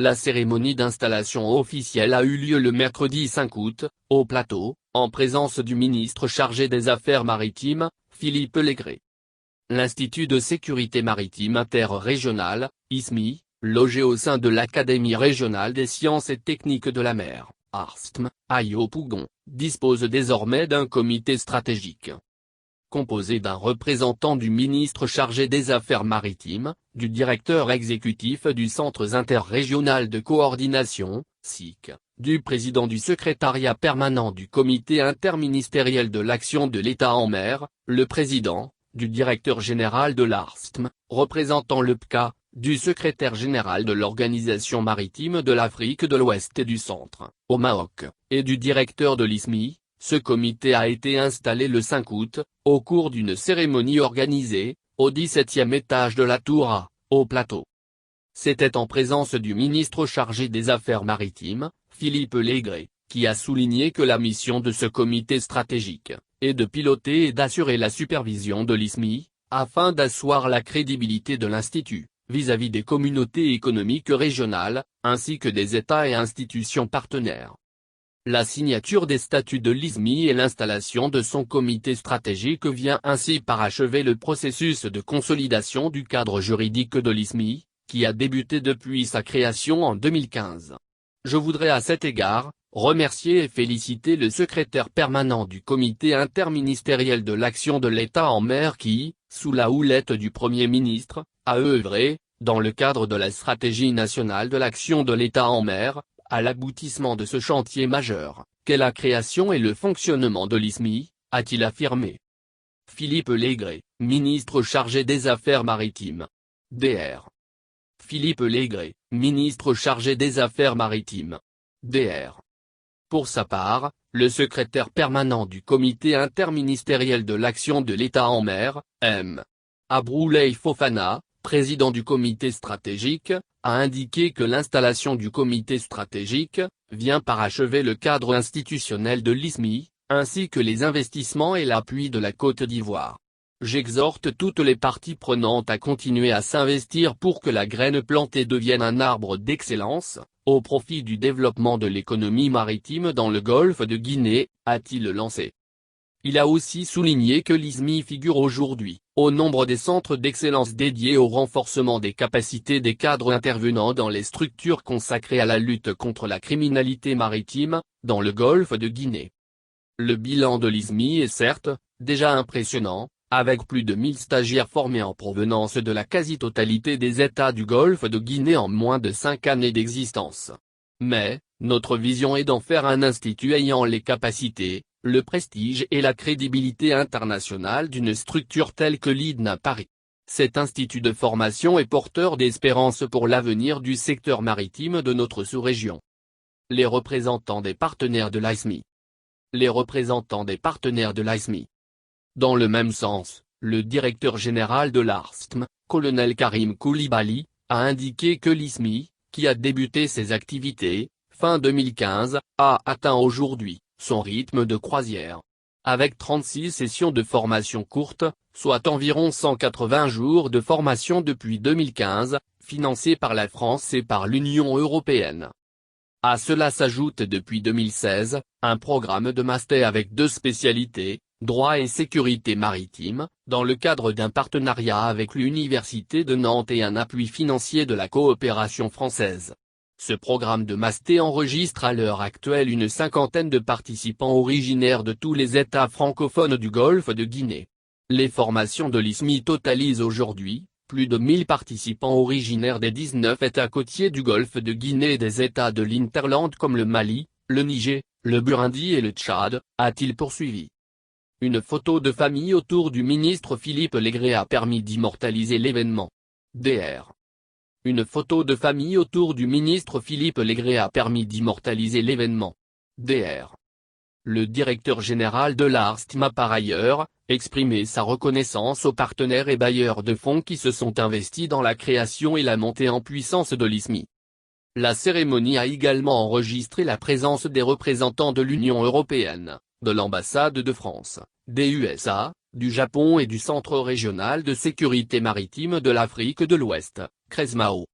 La cérémonie d'installation officielle a eu lieu le mercredi 5 août, au Plateau, en présence du ministre chargé des Affaires maritimes, Philippe Legret. L'Institut de sécurité maritime interrégional, ISMI, logé au sein de l'Académie régionale des sciences et techniques de la mer, ARSTM, à Yopougon, dispose désormais d'un comité stratégique. Composé d'un représentant du ministre chargé des Affaires maritimes, du directeur exécutif du Centre interrégional de coordination, SIC, du président du secrétariat permanent du comité interministériel de l'action de l'État en mer, le président, du directeur général de l'ARSTM, représentant le PCA, du secrétaire général de l'Organisation maritime de l'Afrique de l'Ouest et du Centre, au Maroc, et du directeur de l'ISMI. Ce comité a été installé le 5 août, au cours d'une cérémonie organisée, au 17e étage de la Tour A, au Plateau. C'était en présence du ministre chargé des Affaires maritimes, Philippe Legret, qui a souligné que la mission de ce comité stratégique est de piloter et d'assurer la supervision de l'ISMI, afin d'asseoir la crédibilité de l'Institut, vis-à-vis des communautés économiques régionales, ainsi que des États et institutions partenaires. La signature des statuts de l'ISMI et l'installation de son comité stratégique vient ainsi parachever le processus de consolidation du cadre juridique de l'ISMI, qui a débuté depuis sa création en 2015. Je voudrais à cet égard, remercier et féliciter le secrétaire permanent du comité interministériel de l'action de l'État en mer qui, sous la houlette du Premier ministre, a œuvré, dans le cadre de la stratégie nationale de l'action de l'État en mer, à l'aboutissement de ce chantier majeur, qu'est la création et le fonctionnement de l'ISMI, a-t-il affirmé. Philippe Legret, ministre chargé des Affaires maritimes. Dr. Philippe Legret, ministre chargé des Affaires maritimes. Dr. Pour sa part, le secrétaire permanent du comité interministériel de l'action de l'État en mer, M. Abdoulaye Fofana, président du comité stratégique, a indiqué que l'installation du comité stratégique vient parachever le cadre institutionnel de l'ISMI, ainsi que les investissements et l'appui de la Côte d'Ivoire. J'exhorte toutes les parties prenantes à continuer à s'investir pour que la graine plantée devienne un arbre d'excellence, au profit du développement de l'économie maritime dans le golfe de Guinée, a-t-il lancé. Il a aussi souligné que l'ISMI figure aujourd'hui, au nombre des centres d'excellence dédiés au renforcement des capacités des cadres intervenant dans les structures consacrées à la lutte contre la criminalité maritime, dans le golfe de Guinée. Le bilan de l'ISMI est certes, déjà impressionnant, avec plus de 1000 stagiaires formés en provenance de la quasi-totalité des États du golfe de Guinée en moins de 5 années d'existence. Mais, notre vision est d'en faire un institut ayant les capacités, le prestige et la crédibilité internationale d'une structure telle que l'IDNA Paris. Cet institut de formation est porteur d'espérance pour l'avenir du secteur maritime de notre sous-région. Les représentants des partenaires de l'ISMI. Les représentants des partenaires de l'ISMI. Dans le même sens, le directeur général de l'ARSTM, colonel Karim Koulibaly, a indiqué que l'ISMI, qui a débuté ses activités, fin 2015, a atteint aujourd'hui son rythme de croisière. Avec 36 sessions de formation courte, soit environ 180 jours de formation depuis 2015, financées par la France et par l'Union européenne. À cela s'ajoute depuis 2016, un programme de master avec 2 spécialités, droit et sécurité maritime, dans le cadre d'un partenariat avec l'Université de Nantes et un appui financier de la coopération française. Ce programme de master enregistre à l'heure actuelle une 50aine de participants originaires de tous les États francophones du golfe de Guinée. Les formations de l'ISMI totalisent aujourd'hui, plus de 1000 participants originaires des 19 États côtiers du golfe de Guinée et des États de l'Hinterland comme le Mali, le Niger, le Burundi et le Tchad, a-t-il poursuivi. Une photo de famille autour du ministre Philippe Legret a permis d'immortaliser l'événement. Dr. Une photo de famille autour du ministre Philippe Legret a permis d'immortaliser l'événement. Dr. Le directeur général de l'ARSTM a par ailleurs exprimé sa reconnaissance aux partenaires et bailleurs de fonds qui se sont investis dans la création et la montée en puissance de l'ISMI. La cérémonie a également enregistré la présence des représentants de l'Union européenne, de l'ambassade de France, des USA, du Japon et du Centre régional de sécurité maritime de l'Afrique de l'Ouest, CRESMAO.